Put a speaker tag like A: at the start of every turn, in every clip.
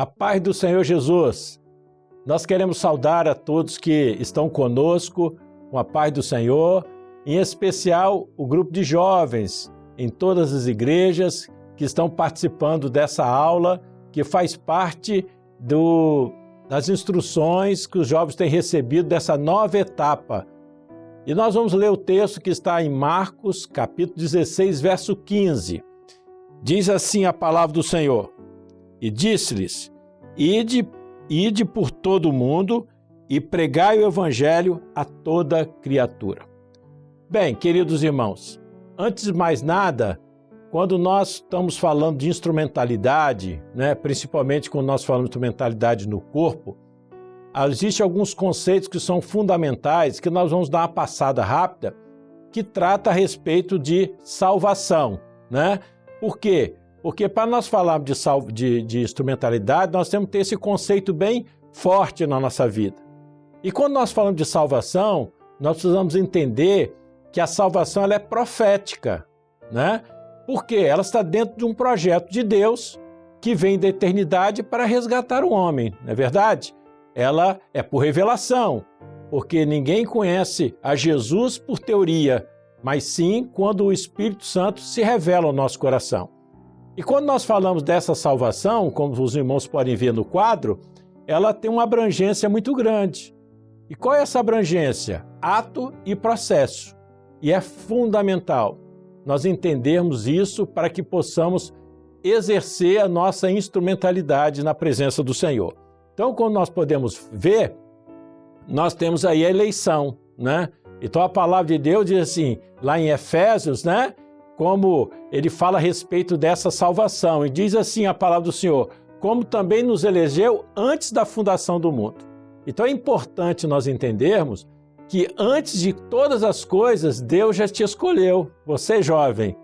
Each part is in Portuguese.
A: A paz do Senhor Jesus. Nós queremos saudar a todos que estão conosco, com a paz do Senhor, em especial o grupo de jovens em todas as igrejas que estão participando dessa aula, que faz parte das instruções que os jovens têm recebido dessa nova etapa. E nós vamos ler o texto que está em Marcos, capítulo 16, verso 15. Diz assim a palavra do Senhor: E disse-lhes: Ide por todo o mundo e pregai o evangelho a toda criatura. Bem, queridos irmãos, antes de mais nada, quando nós estamos falando de instrumentalidade, principalmente quando nós falamos de instrumentalidade no corpo, existem alguns conceitos que são fundamentais, que nós vamos dar uma passada rápida, que trata a respeito de salvação, Por quê? Porque para nós falarmos de instrumentalidade, nós temos que ter esse conceito bem forte na nossa vida. E quando nós falamos de salvação, nós precisamos entender que a salvação ela é profética, Por quê? Ela está dentro de um projeto de Deus que vem da eternidade para resgatar o homem, não é verdade? Ela é por revelação, porque ninguém conhece a Jesus por teoria, mas sim quando o Espírito Santo se revela ao nosso coração. E quando nós falamos dessa salvação, como os irmãos podem ver no quadro, ela tem uma abrangência muito grande. E qual é essa abrangência? Ato e processo. E é fundamental nós entendermos isso para que possamos exercer a nossa instrumentalidade na presença do Senhor. Então, quando nós podemos ver, nós temos aí a eleição, Então, a palavra de Deus diz assim, lá em Efésios, como ele fala a respeito dessa salvação, e diz assim a palavra do Senhor, como também nos elegeu antes da fundação do mundo. Então é importante nós entendermos que antes de todas as coisas, Deus já te escolheu. Você, jovem,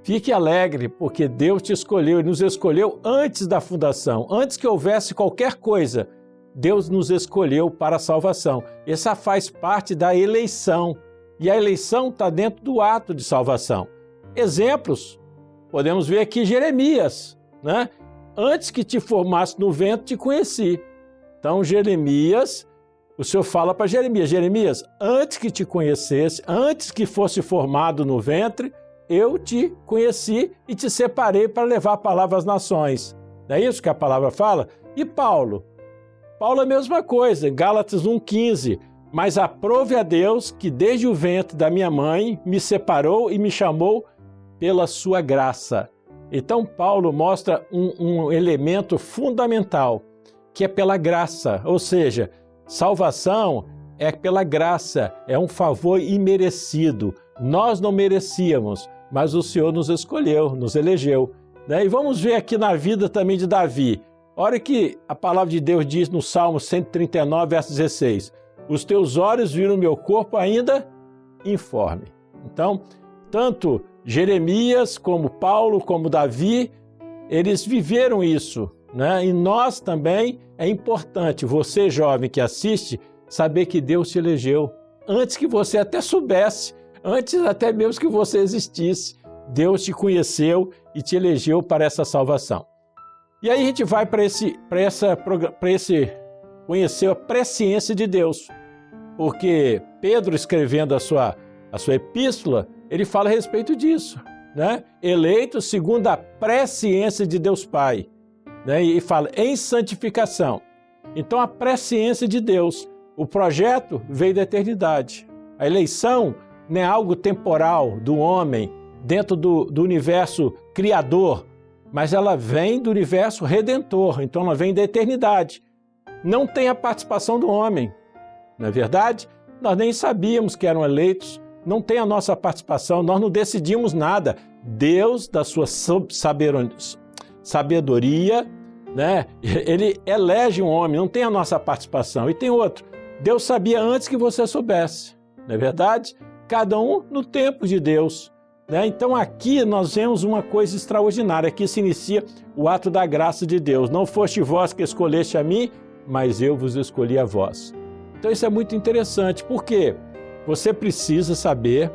A: fique alegre, porque Deus te escolheu, Ele nos escolheu antes da fundação, antes que houvesse qualquer coisa, Deus nos escolheu para a salvação. Essa faz parte da eleição, e a eleição está dentro do ato de salvação. Exemplos, podemos ver aqui Jeremias, Antes que te formasse no ventre, te conheci. Então, Jeremias, o Senhor fala para Jeremias, Jeremias, antes que te conhecesse, antes que fosse formado no ventre, eu te conheci e te separei para levar a palavra às nações. Não é isso que a palavra fala? E Paulo? Paulo é a mesma coisa, Gálatas 1,15. Mas aprove a Deus que desde o ventre da minha mãe me separou e me chamou pela sua graça. Então Paulo mostra um elemento fundamental, que é pela graça, ou seja, salvação é pela graça, é um favor imerecido. Nós não merecíamos, mas o Senhor nos escolheu, nos elegeu. E vamos ver aqui na vida também de Davi. Olha que a palavra de Deus diz no Salmo 139, verso 16. Os teus olhos viram meu corpo ainda informe. Então, tanto Jeremias, como Paulo, como Davi, eles viveram isso, E nós também, é importante, você jovem que assiste, saber que Deus te elegeu. Antes que você até soubesse, antes até mesmo que você existisse, Deus te conheceu e te elegeu para essa salvação. E aí a gente vai para esse conhecer a presciência de Deus. Porque Pedro, escrevendo a sua epístola, ele fala a respeito disso, Eleito segundo a presciência de Deus Pai, E fala em santificação. Então, a presciência de Deus, o projeto veio da eternidade. A eleição não é algo temporal do homem, dentro do universo criador, mas ela vem do universo redentor, então ela vem da eternidade. Não tem a participação do homem. Não é verdade? Nós nem sabíamos que eram eleitos, não tem a nossa participação, nós não decidimos nada. Deus, da sua sabedoria, Ele elege um homem, não tem a nossa participação. E tem outro, Deus sabia antes que você soubesse, não é verdade? Cada um no tempo de Deus. Então aqui nós vemos uma coisa extraordinária, aqui se inicia o ato da graça de Deus. Não foste vós que escolheste a mim, mas eu vos escolhi a vós. Então isso é muito interessante, porque você precisa saber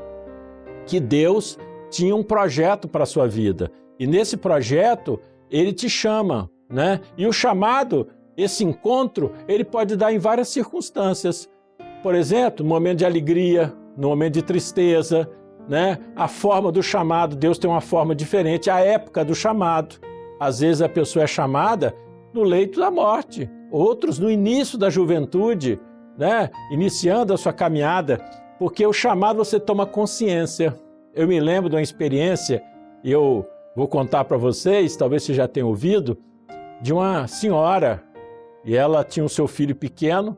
A: que Deus tinha um projeto para a sua vida. E nesse projeto, Ele te chama, né? E o chamado, esse encontro, ele pode dar em várias circunstâncias. Por exemplo, no momento de alegria, no momento de tristeza, né? A forma do chamado, Deus tem uma forma diferente, a época do chamado. Às vezes a pessoa é chamada no leito da morte, outros no início da juventude, né? Iniciando a sua caminhada, porque o chamado você toma consciência. Eu me lembro de uma experiência, e eu vou contar para vocês, talvez vocês já tenham ouvido, de uma senhora, e ela tinha o seu filho pequeno,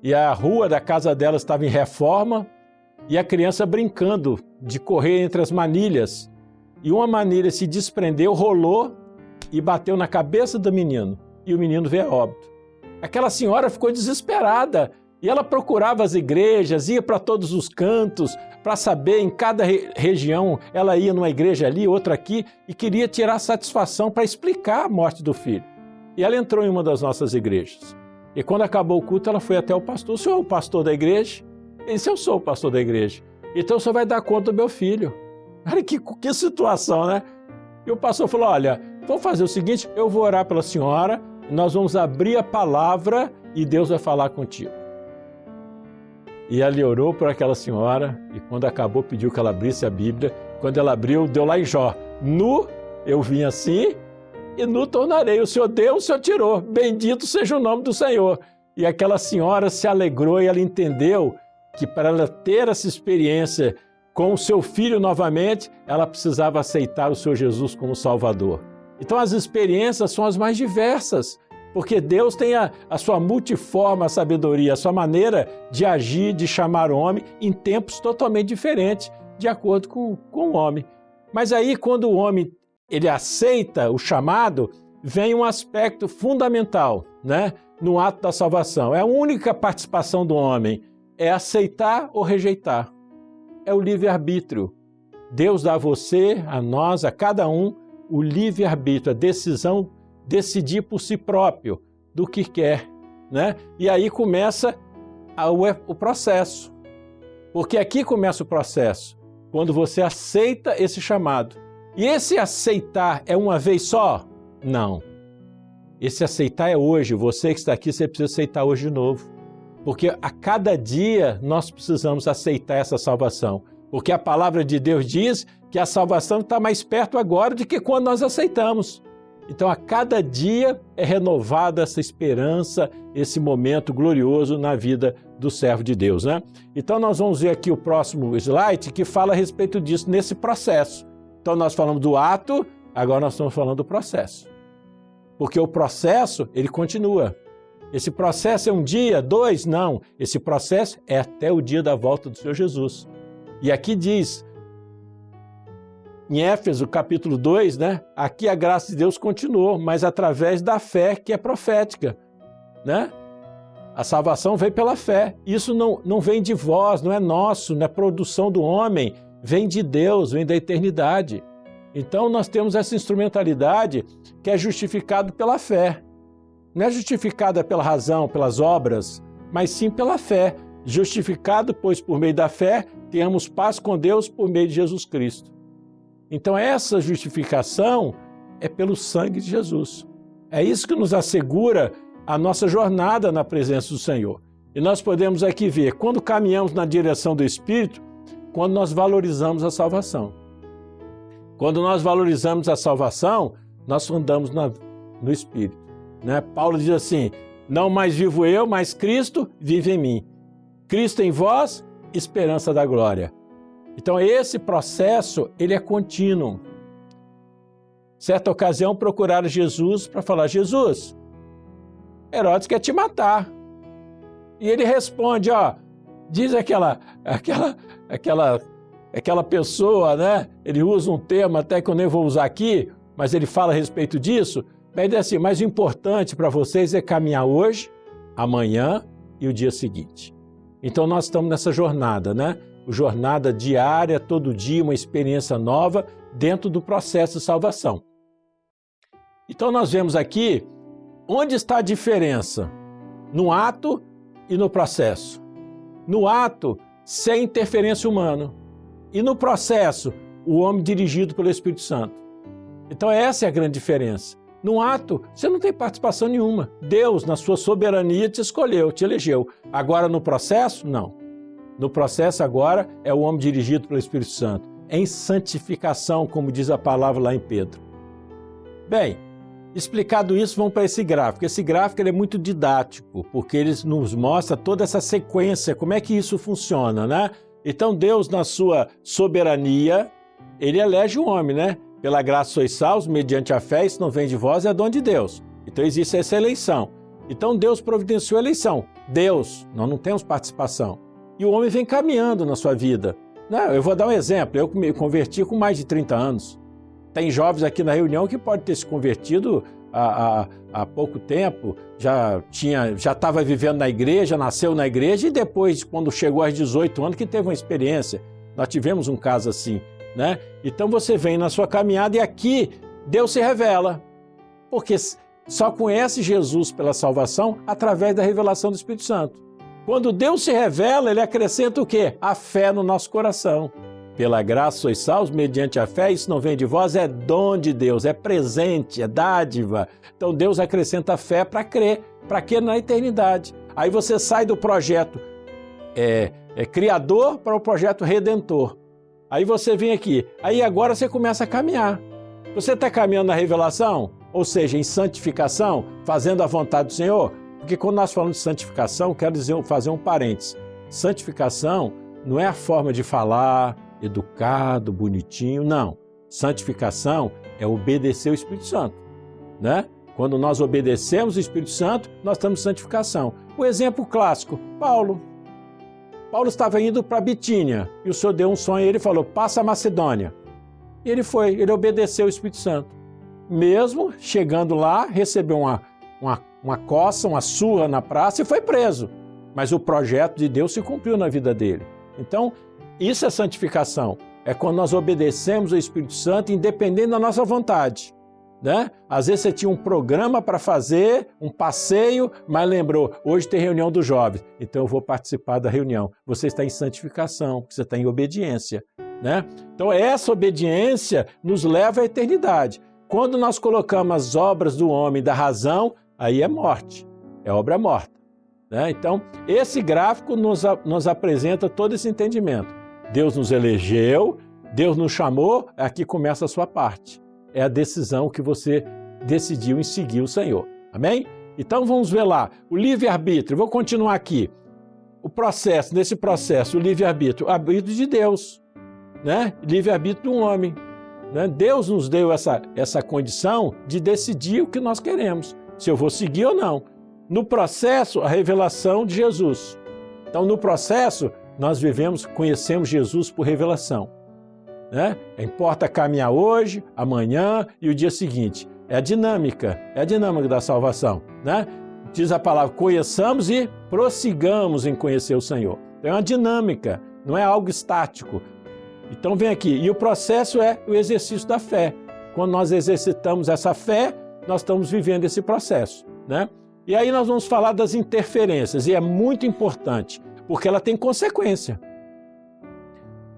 A: e a rua da casa dela estava em reforma, e a criança brincando de correr entre as manilhas. E uma manilha se desprendeu, rolou e bateu na cabeça do menino. E o menino veio a óbito. Aquela senhora ficou desesperada e ela procurava as igrejas, ia para todos os cantos para saber, em cada região, ela ia numa igreja ali, outra aqui, e queria tirar satisfação para explicar a morte do filho. E ela entrou em uma das nossas igrejas. E quando acabou o culto, ela foi até o pastor. O senhor é o pastor da igreja? Ele disse, eu sou o pastor da igreja. Então o senhor vai dar conta do meu filho. Olha que situação, né? E o pastor falou, olha, vamos fazer o seguinte, eu vou orar pela senhora, nós vamos abrir a palavra e Deus vai falar contigo. E ele orou por aquela senhora e quando acabou pediu que ela abrisse a Bíblia. Quando ela abriu, deu lá em Jó. Nu, eu vim assim e nu tornarei. O Senhor deu, o Senhor tirou. Bendito seja o nome do Senhor. E aquela senhora se alegrou e ela entendeu que para ela ter essa experiência com o seu filho novamente, ela precisava aceitar o Senhor Jesus como Salvador. Então as experiências são as mais diversas, porque Deus tem a sua multiforme sabedoria, a sua maneira de agir, de chamar o homem em tempos totalmente diferentes, de acordo com o homem. Mas aí quando o homem ele aceita o chamado, vem um aspecto fundamental, né, no ato da salvação. É a única participação do homem, é aceitar ou rejeitar. É o livre-arbítrio. Deus dá a você, a nós, a cada um, o livre-arbítrio, a decisão, decidir por si próprio do que quer, né? E aí começa o processo. Porque aqui começa o processo, quando você aceita esse chamado. E esse aceitar é uma vez só? Não. Esse aceitar é hoje. Você que está aqui, você precisa aceitar hoje de novo. Porque a cada dia nós precisamos aceitar essa salvação. Porque a palavra de Deus diz que a salvação está mais perto agora do que quando nós aceitamos. Então, a cada dia é renovada essa esperança, esse momento glorioso na vida do servo de Deus, né? Então, nós vamos ver aqui o próximo slide que fala a respeito disso, nesse processo. Então, nós falamos do ato, agora nós estamos falando do processo. Porque o processo, ele continua. Esse processo é um dia, dois? Não. Esse processo é até o dia da volta do Senhor Jesus. E aqui diz, em Éfeso, capítulo 2, né? Aqui a graça de Deus continuou, mas através da fé que é profética, né? A salvação vem pela fé. Isso não vem de vós, não é nosso, não é produção do homem. Vem de Deus, vem da eternidade. Então nós temos essa instrumentalidade que é justificado pela fé. Não é justificada pela razão, pelas obras, mas sim pela fé. Justificado, pois por meio da fé, temos paz com Deus por meio de Jesus Cristo. Então essa justificação é pelo sangue de Jesus. É isso que nos assegura a nossa jornada na presença do Senhor. E nós podemos aqui ver, quando caminhamos na direção do Espírito, quando nós valorizamos a salvação. Quando nós valorizamos a salvação, nós andamos no Espírito. Né? Paulo diz assim, não mais vivo eu, mas Cristo vive em mim. Cristo em vós, esperança da glória. Então esse processo, ele é contínuo. Certa ocasião procuraram Jesus para falar, Jesus, Herodes quer te matar. E ele responde, ó, diz aquela pessoa, né? Ele usa um termo até que eu nem vou usar aqui, mas ele fala a respeito disso. Mas ele diz assim, mas o importante para vocês é caminhar hoje, amanhã e o dia seguinte. Então nós estamos nessa jornada, né? Jornada diária, todo dia, uma experiência nova dentro do processo de salvação. Então nós vemos aqui onde está a diferença no ato e no processo. No ato, sem interferência humana. E no processo, o homem dirigido pelo Espírito Santo. Então essa é a grande diferença. Num ato, você não tem participação nenhuma. Deus, na sua soberania, te escolheu, te elegeu. Agora, no processo, não. No processo, agora, é o homem dirigido pelo Espírito Santo. Em santificação, como diz a palavra lá em Pedro. Bem, explicado isso, vamos para esse gráfico. Esse gráfico ele é muito didático, porque ele nos mostra toda essa sequência, como é que isso funciona, né? Então, Deus, na sua soberania, ele elege o homem, né? Pela graça sois salvos, mediante a fé, isso não vem de vós, é dom de Deus. Então existe essa eleição. Então Deus providenciou a eleição. Deus, nós não temos participação. E o homem vem caminhando na sua vida. Não, eu vou dar um exemplo, eu me converti com mais de 30 anos. Tem jovens aqui na reunião que podem ter se convertido há pouco tempo, já estava vivendo na igreja, nasceu na igreja e depois, quando chegou aos 18 anos, que teve uma experiência. Nós tivemos um caso assim, né? Então você vem na sua caminhada e aqui Deus se revela, porque só conhece Jesus pela salvação através da revelação do Espírito Santo. Quando Deus se revela, ele acrescenta o quê? A fé no nosso coração. Pela graça sois salvos, mediante a fé, isso não vem de vós, é dom de Deus, é presente, é dádiva. Então Deus acrescenta a fé para crer na eternidade. Aí você sai do projeto criador para o projeto redentor. Aí você vem aqui, aí agora você começa a caminhar. Você está caminhando na revelação, ou seja, em santificação, fazendo a vontade do Senhor? Porque quando nós falamos de santificação, quero fazer um parênteses. Santificação não é a forma de falar, educado, bonitinho, não. Santificação é obedecer o Espírito Santo, né? Quando nós obedecemos o Espírito Santo, nós estamos em santificação. O exemplo clássico, Paulo. Paulo estava indo para Bitínia e o Senhor deu um sonho e ele falou, passa a Macedônia. E ele foi, ele obedeceu o Espírito Santo. Mesmo chegando lá, recebeu uma coça, uma surra na praça e foi preso. Mas o projeto de Deus se cumpriu na vida dele. Então, isso é santificação. É quando nós obedecemos o Espírito Santo, independente da nossa vontade, né? Às vezes você tinha um programa para fazer, um passeio, mas lembrou, hoje tem reunião dos jovens, então eu vou participar da reunião. Você está em santificação, você está em obediência, né? Então essa obediência nos leva à eternidade. Quando nós colocamos as obras do homem, da razão, aí é morte, é obra morta, né? Então esse gráfico nos apresenta todo esse entendimento. Deus nos elegeu, Deus nos chamou, aqui começa a sua parte. É a decisão que você decidiu em seguir o Senhor. Amém? Então vamos ver lá, o livre-arbítrio. Vou continuar aqui. O processo, nesse processo, o livre-arbítrio, o arbítrio de Deus, né? Livre-arbítrio do homem, né? Deus nos deu essa condição de decidir o que nós queremos, se eu vou seguir ou não. No processo, a revelação de Jesus. Então, no processo, nós conhecemos Jesus por revelação, né? Importa caminhar hoje, amanhã e o dia seguinte. É a dinâmica da salvação, né? Diz a palavra, conheçamos e prossigamos em conhecer o Senhor. Então, é uma dinâmica, não é algo estático. Então vem aqui, e o processo é o exercício da fé. Quando nós exercitamos essa fé, nós estamos vivendo esse processo, né? E aí nós vamos falar das interferências, e é muito importante, porque ela tem consequência.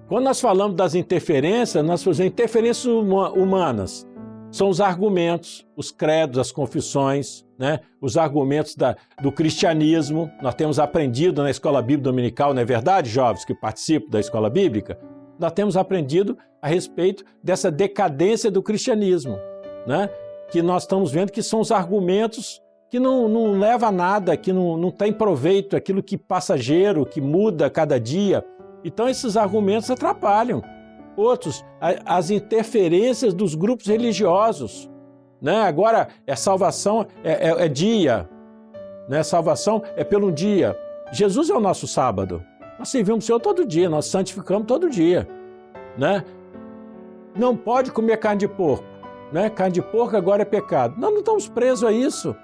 A: Quando nós falamos das interferências, nós fazemos interferências humanas. São os argumentos, os credos, as confissões, né? Os argumentos do cristianismo. Nós temos aprendido na Escola Bíblica Dominical, não é verdade, jovens que participam da Escola Bíblica? Nós temos aprendido a respeito dessa decadência do cristianismo, né? Que nós estamos vendo que são os argumentos que não leva a nada, que não tem proveito, aquilo que passageiro, que muda a cada dia. Então esses argumentos atrapalham. Outros, as interferências dos grupos religiosos, né? Agora, salvação é dia, né? Salvação é pelo dia. Jesus é o nosso sábado. Nós servimos o Senhor todo dia, nós santificamos todo dia, né? Não pode comer carne de porco, né? Carne de porco agora é pecado. Nós não estamos presos a isso.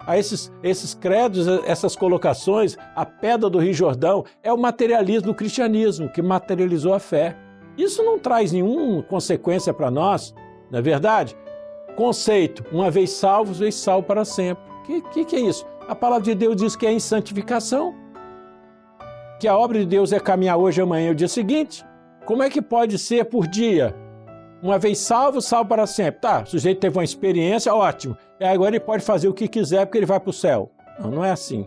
A: A esses credos, essas colocações, a pedra do Rio Jordão, é o materialismo do cristianismo que materializou a fé. Isso não traz nenhuma consequência para nós, não é verdade? Conceito, uma vez salvos, vez salvo para sempre. Que é isso? A palavra de Deus diz que é em santificação, que a obra de Deus é caminhar hoje, amanhã e o dia seguinte. Como é que pode ser por dia? Uma vez salvo, salvo para sempre. Tá, o sujeito teve uma experiência, ótimo. E agora ele pode fazer o que quiser porque ele vai para o céu. Não, não é assim.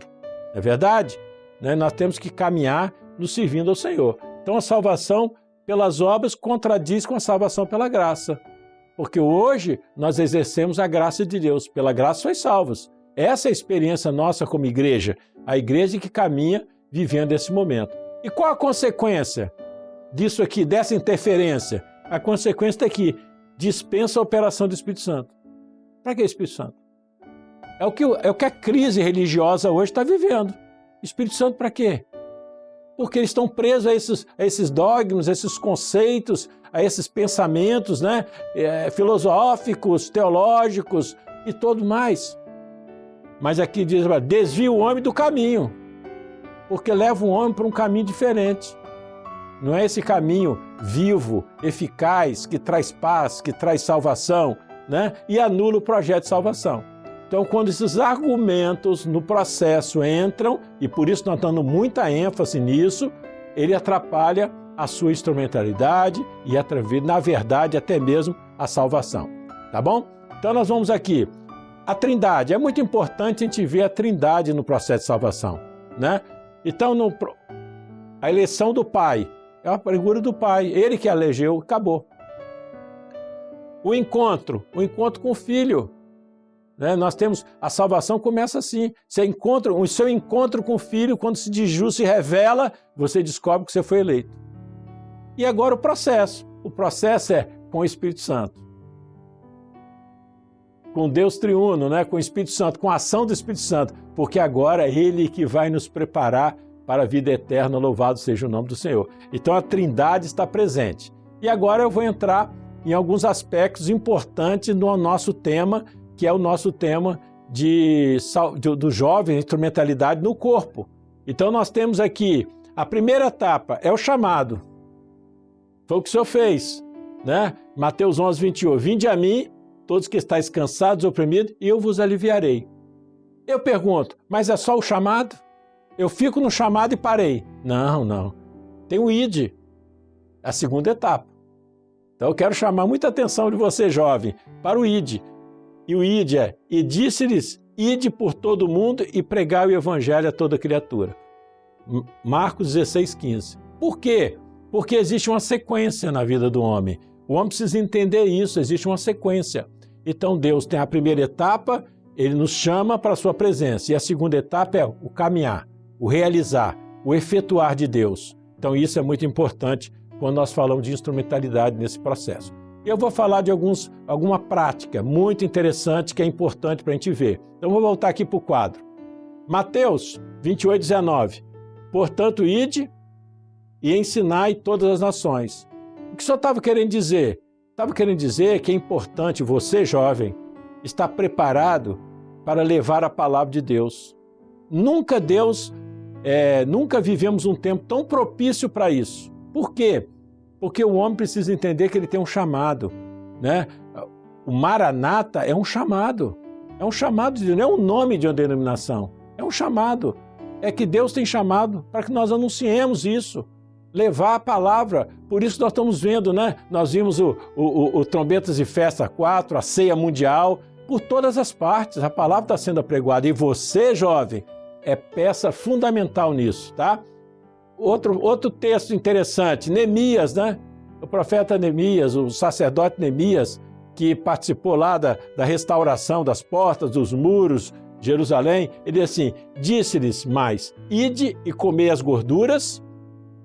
A: Não é verdade? Né? Nós temos que caminhar nos servindo ao Senhor. Então a salvação pelas obras contradiz com a salvação pela graça. Porque hoje nós exercemos a graça de Deus. Pela graça sois salvos. Essa é a experiência nossa como igreja. A igreja que caminha vivendo esse momento. E qual a consequência disso aqui, dessa interferência? A consequência está aqui. Dispensa a operação do Espírito Santo. Para que Espírito Santo? É o que a crise religiosa hoje está vivendo. Espírito Santo para quê? Porque eles estão presos a esses dogmas, a esses conceitos, a esses pensamentos, né? Filosóficos, teológicos e tudo mais. Mas aqui diz, desvia o homem do caminho, porque leva o homem para um caminho diferente. Não é esse caminho vivo, eficaz, que traz paz, que traz salvação, né? E anula o projeto de salvação. Então, quando esses argumentos no processo entram, e por isso nós estamos dando muita ênfase nisso, ele atrapalha a sua instrumentalidade e, na verdade, até mesmo a salvação. Tá bom? Então, nós vamos aqui. A Trindade. É muito importante a gente ver a Trindade no processo de salvação, né? Então, a eleição do Pai é uma figura do Pai. Ele que elegeu, acabou. O encontro com o Filho. Né? Nós temos, a salvação começa assim. O seu encontro com o Filho, quando se revela, você descobre que você foi eleito. E agora o processo. O processo é com o Espírito Santo. Com Deus triuno, né? Com o Espírito Santo, com a ação do Espírito Santo. Porque agora é Ele que vai nos preparar para a vida eterna. Louvado seja o nome do Senhor. Então a Trindade está presente. E agora eu vou entrar em alguns aspectos importantes no nosso tema, que é o nosso tema do jovem, instrumentalidade no corpo. Então nós temos aqui, a primeira etapa é o chamado. Foi o que o Senhor fez, né? Mateus 11, 21. Vinde a mim, todos que estáis cansados, oprimidos, e eu vos aliviarei. Eu pergunto, mas é só o chamado? Eu fico no chamado e parei. Não. Tem o ID, a segunda etapa. Então eu quero chamar muita atenção de você, jovem, para o ID. E o ID é, e disse-lhes, ide por todo o mundo e pregai o evangelho a toda criatura. Marcos 16, 15. Por quê? Porque existe uma sequência na vida do homem. O homem precisa entender isso, existe uma sequência. Então Deus tem a primeira etapa, Ele nos chama para a sua presença. E a segunda etapa é o caminhar, o realizar, o efetuar de Deus. Então isso é muito importante quando nós falamos de instrumentalidade nesse processo. Eu vou falar de alguma prática muito interessante que é importante para a gente ver. Então vou voltar aqui para o quadro. Mateus 28, 19. Portanto, ide e ensinai todas as nações. O que o Senhor estava querendo dizer? Estava querendo dizer que é importante você, jovem, estar preparado para levar a palavra de Deus. Nunca vivemos um tempo tão propício para isso. Por quê? Porque o homem precisa entender que ele tem um chamado, né? O Maranata é um chamado. É um chamado de Deus, não é um nome de uma denominação. É um chamado. É que Deus tem chamado para que nós anunciemos isso. Levar a palavra. Por isso nós estamos vendo, né? Nós vimos o Trombetas de Festa 4, a Ceia Mundial, por todas as partes. A palavra está sendo apregoada. E você, jovem, é peça fundamental nisso, tá? Outro texto interessante, Neemias, né? O profeta Neemias, o sacerdote Neemias, que participou lá da restauração das portas, dos muros de Jerusalém, ele diz assim, disse-lhes mais, ide e comei as gorduras,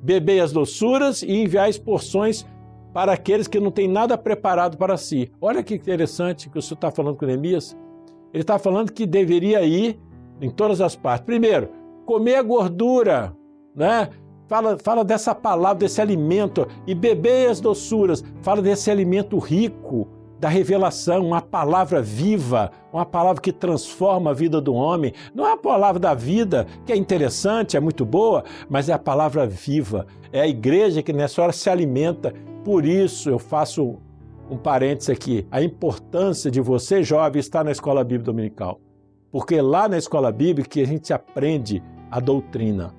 A: bebei as doçuras e enviais porções para aqueles que não têm nada preparado para si. Olha que interessante que o Senhor está falando com Neemias. Ele está falando que deveria ir em todas as partes. Primeiro, comer a gordura, né? Fala dessa palavra, desse alimento, e beber as doçuras, fala desse alimento rico, da revelação, uma palavra viva, uma palavra que transforma a vida do homem. Não é a palavra da vida, que é interessante, é muito boa, mas é a palavra viva. É a igreja que nessa hora se alimenta. Por isso eu faço um parênteses aqui, a importância de você, jovem, estar na Escola Bíblica Dominical. Porque lá na Escola Bíblica que a gente aprende a doutrina.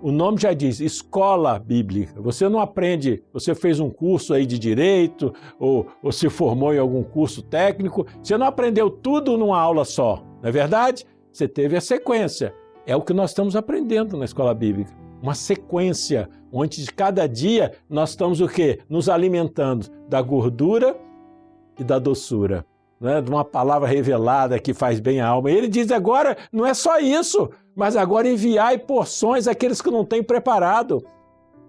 A: O nome já diz, escola bíblica. Você não aprende, você fez um curso aí de direito ou se formou em algum curso técnico, você não aprendeu tudo numa aula só, não é verdade? Você teve a sequência. É o que nós estamos aprendendo na escola bíblica. Uma sequência, onde de cada dia nós estamos o quê? Nos alimentando da gordura e da doçura, né? De uma palavra revelada que faz bem a alma. E ele diz agora, não é só isso, mas agora enviai porções àqueles que não têm preparado.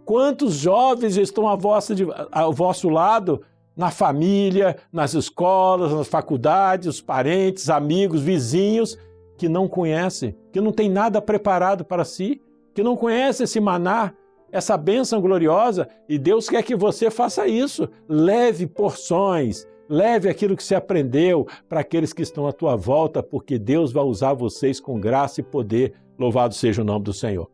A: Quantos jovens estão ao vosso lado, na família, nas escolas, nas faculdades, os parentes, amigos, vizinhos, que não conhecem, que não tem nada preparado para si, que não conhece esse maná, essa bênção gloriosa, e Deus quer que você faça isso. Leve porções, leve aquilo que você aprendeu para aqueles que estão à tua volta, porque Deus vai usar vocês com graça e poder. Louvado seja o nome do Senhor.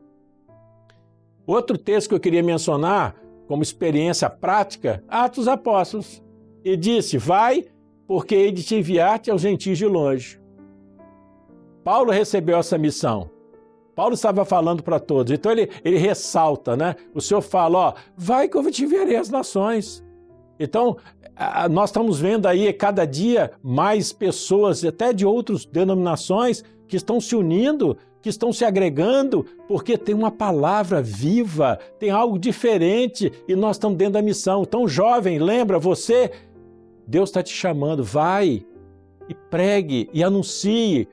A: Outro texto que eu queria mencionar, como experiência prática, Atos dos Apóstolos. E disse, vai, porque hei de te enviar-te aos gentios de longe. Paulo recebeu essa missão. Paulo estava falando para todos, então ele ressalta, né? O Senhor fala, ó, vai que eu te enviarei às nações. Então, nós estamos vendo aí cada dia mais pessoas, até de outras denominações, que estão se unindo, que estão se agregando, porque tem uma palavra viva, tem algo diferente e nós estamos dentro da missão. Então, jovem, lembra, você, Deus está te chamando, vai e pregue e anuncie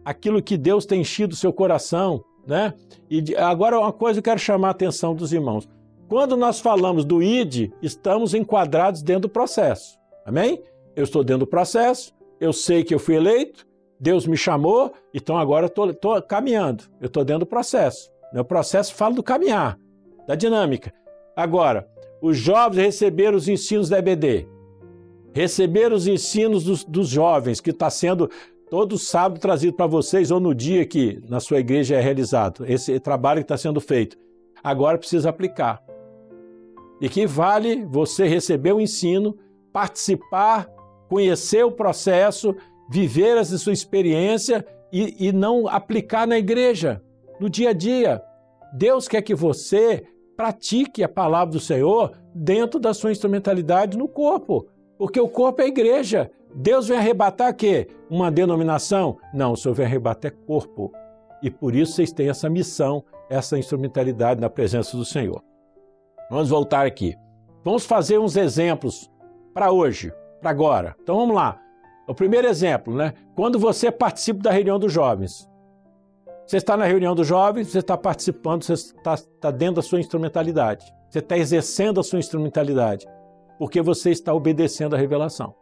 A: aquilo que Deus tem enchido o seu coração, né? E agora uma coisa eu quero chamar a atenção dos irmãos. Quando nós falamos do ID, estamos enquadrados dentro do processo. Amém? Eu estou dentro do processo, eu sei que eu fui eleito, Deus me chamou, então agora eu estou caminhando, eu estou dentro do processo. Meu processo fala do caminhar, da dinâmica. Agora, os jovens receberam os ensinos da EBD, receberam os ensinos dos jovens, que está sendo todo sábado trazido para vocês, ou no dia que na sua igreja é realizado, esse trabalho que está sendo feito. Agora precisa aplicar. E que vale você receber o ensino, participar, conhecer o processo, viver essa sua experiência e não aplicar na igreja, no dia a dia. Deus quer que você pratique a palavra do Senhor dentro da sua instrumentalidade no corpo, porque o corpo é a igreja. Deus vem arrebatar o quê? Uma denominação? Não, o Senhor vem arrebatar corpo. E por isso vocês têm essa missão, essa instrumentalidade na presença do Senhor. Vamos voltar aqui. Vamos fazer uns exemplos para hoje, para agora. Então vamos lá. O primeiro exemplo, né? Quando você participa da reunião dos jovens. Você está na reunião dos jovens, você está participando, você está dentro da sua instrumentalidade. Você está exercendo a sua instrumentalidade, porque você está obedecendo a revelação.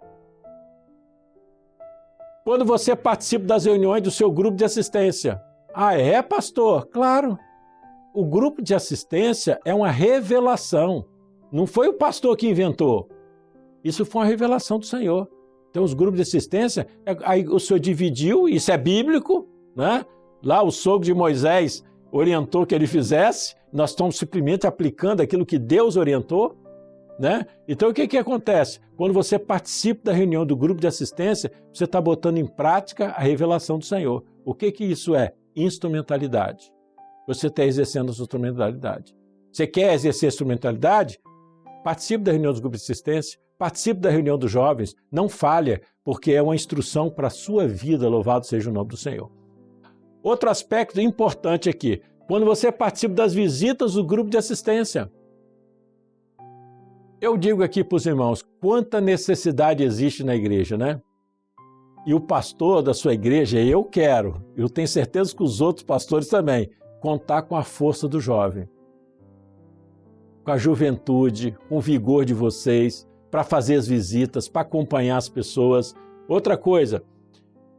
A: Quando você participa das reuniões do seu grupo de assistência. Ah, é, pastor? Claro. O grupo de assistência é uma revelação. Não foi o pastor que inventou. Isso foi uma revelação do Senhor. Então, os grupos de assistência, aí o Senhor dividiu, isso é bíblico, né? Lá o sogro de Moisés orientou que ele fizesse, nós estamos simplesmente aplicando aquilo que Deus orientou, né? Então, o que acontece? Quando você participa da reunião do grupo de assistência, você está botando em prática a revelação do Senhor. O que isso é? Instrumentalidade. Você está exercendo a sua instrumentalidade. Você quer exercer a instrumentalidade? Participe da reunião dos grupos de assistência, participe da reunião dos jovens, não falha, porque é uma instrução para a sua vida, louvado seja o nome do Senhor. Outro aspecto importante aqui, quando você participa das visitas do grupo de assistência. Eu digo aqui para os irmãos, quanta necessidade existe na igreja, né? E o pastor da sua igreja, eu tenho certeza que os outros pastores também, contar com a força do jovem, com a juventude, com o vigor de vocês, para fazer as visitas, para acompanhar as pessoas. Outra coisa,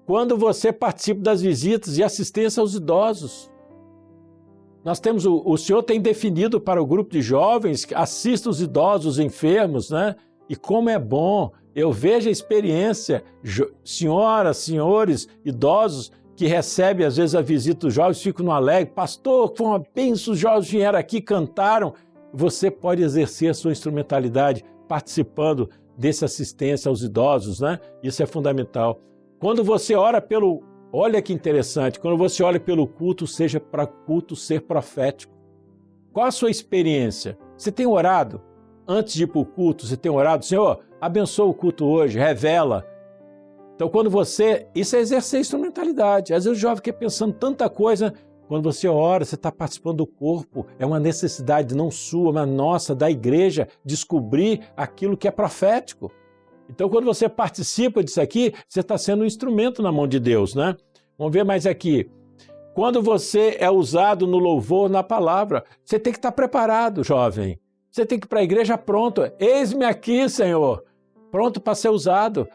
A: quando você participa das visitas e assistência aos idosos, nós temos, o Senhor tem definido para o grupo de jovens, assista os idosos, os enfermos, né? E como é bom, eu vejo a experiência, senhoras, senhores, idosos, que recebem às vezes a visita dos jovens, ficam no alegre, pastor, foi uma bênção, os jovens vieram aqui, cantaram. Você pode exercer a sua instrumentalidade participando dessa assistência aos idosos, né? Isso é fundamental. Quando você ora olha que interessante, quando você olha pelo culto, seja para culto ser profético. Qual a sua experiência? Você tem orado? Antes de ir para o culto, você tem orado? Senhor, abençoa o culto hoje, revela. Então, quando você... Isso é exercer instrumentalidade. Às vezes o jovem quer pensando tanta coisa. Quando você ora, você está participando do corpo. É uma necessidade não sua, mas nossa, da igreja, descobrir aquilo que é profético. Então, quando você participa disso aqui, você está sendo um instrumento na mão de Deus, né? Vamos ver mais aqui. Quando você é usado no louvor, na palavra, você tem que estar preparado, jovem. Você tem que ir para a igreja pronto. Eis-me aqui, Senhor. Pronto para ser usado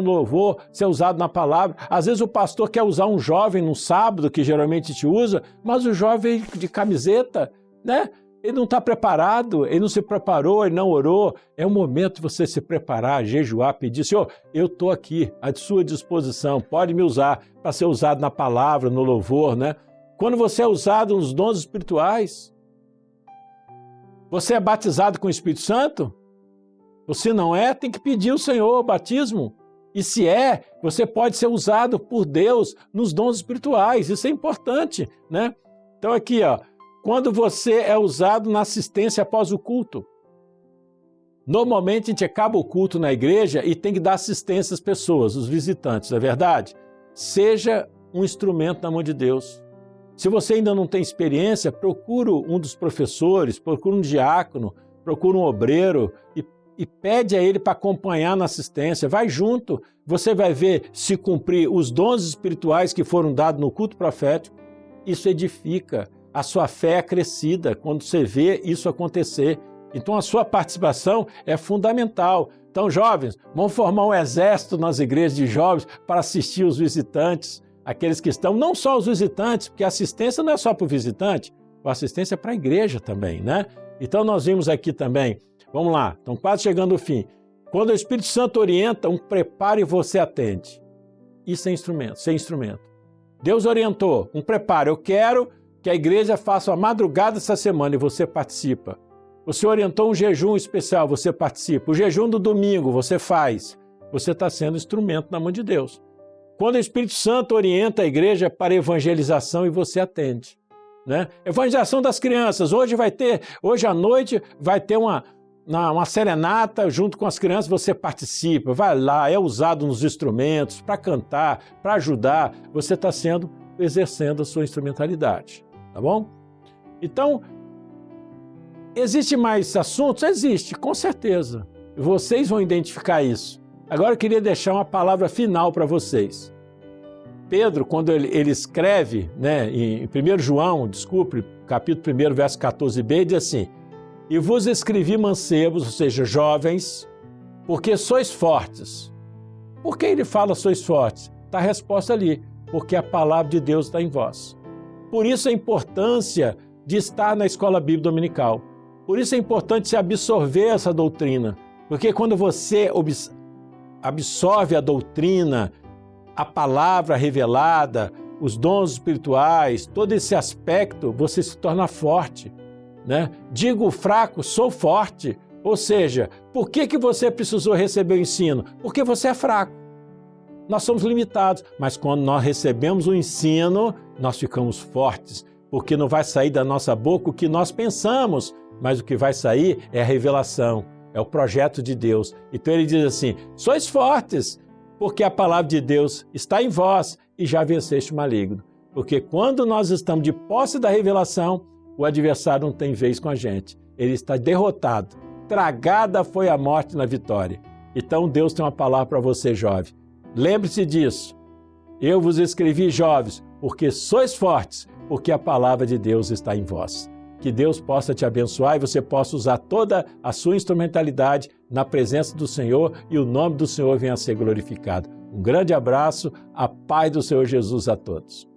A: no louvor, ser usado na palavra. Às vezes o pastor quer usar um jovem no sábado, que geralmente te usa, mas o jovem de camiseta, né? Ele não está preparado, ele não se preparou, ele não orou. É o momento de você se preparar, jejuar, pedir, Senhor, eu estou aqui à sua disposição, pode me usar para ser usado na palavra, no louvor, né? Quando você é usado nos dons espirituais, você é batizado com o Espírito Santo? Se não é, tem que pedir ao Senhor o batismo. E se é, você pode ser usado por Deus nos dons espirituais. Isso é importante, né? Então aqui, ó, quando você é usado na assistência após o culto. Normalmente a gente acaba o culto na igreja e tem que dar assistência às pessoas, os visitantes, não é verdade? Seja um instrumento na mão de Deus. Se você ainda não tem experiência, procure um dos professores, procure um diácono, procure um obreiro e pede a ele para acompanhar na assistência. Vai junto, você vai ver se cumprir os dons espirituais que foram dados no culto profético. Isso edifica, a sua fé é crescida quando você vê isso acontecer. Então a sua participação é fundamental. Então, jovens, vamos formar um exército nas igrejas de jovens para assistir os visitantes, aqueles que estão, não só os visitantes, porque a assistência não é só para o visitante, a assistência é para a igreja também, né? Então nós vimos aqui também. Vamos lá, estão quase chegando ao fim. Quando o Espírito Santo orienta, um preparo e você atende. Isso é instrumento, ser instrumento. Deus orientou, um preparo. Eu quero que a igreja faça uma madrugada essa semana e você participa. O Senhor orientou um jejum especial, você participa. O jejum do domingo, você faz. Você está sendo instrumento na mão de Deus. Quando o Espírito Santo orienta a igreja para evangelização e você atende, né? Evangelização das crianças. Hoje à noite vai ter uma serenata junto com as crianças, você participa, vai lá, é usado nos instrumentos para cantar, para ajudar, você está exercendo a sua instrumentalidade, tá bom? Então, existe mais assuntos? Existe, com certeza. Vocês vão identificar isso. Agora eu queria deixar uma palavra final para vocês. Pedro, quando ele escreve, né, em 1 João, capítulo 1, verso 14b, diz assim: e vos escrevi mancebos, ou seja, jovens, porque sois fortes. Por que ele fala sois fortes? Está a resposta ali, porque a palavra de Deus está em vós. Por isso a importância de estar na escola bíblica dominical. Por isso é importante se absorver essa doutrina, porque quando você absorve a doutrina, a palavra revelada, os dons espirituais, todo esse aspecto, você se torna forte, né? Digo fraco, sou forte. Ou seja, por que você precisou receber o ensino? Porque você é fraco. Nós somos limitados, mas quando nós recebemos o ensino, nós ficamos fortes, porque não vai sair da nossa boca o que nós pensamos, mas o que vai sair é a revelação, é o projeto de Deus. Então ele diz assim: sois fortes, porque a palavra de Deus está em vós e já venceste o maligno. Porque quando nós estamos de posse da revelação, o adversário não tem vez com a gente. Ele está derrotado. Tragada foi a morte na vitória. Então Deus tem uma palavra para você, jovem. Lembre-se disso. Eu vos escrevi, jovens, porque sois fortes, porque a palavra de Deus está em vós. Que Deus possa te abençoar e você possa usar toda a sua instrumentalidade na presença do Senhor e o nome do Senhor venha a ser glorificado. Um grande abraço, a paz do Senhor Jesus a todos.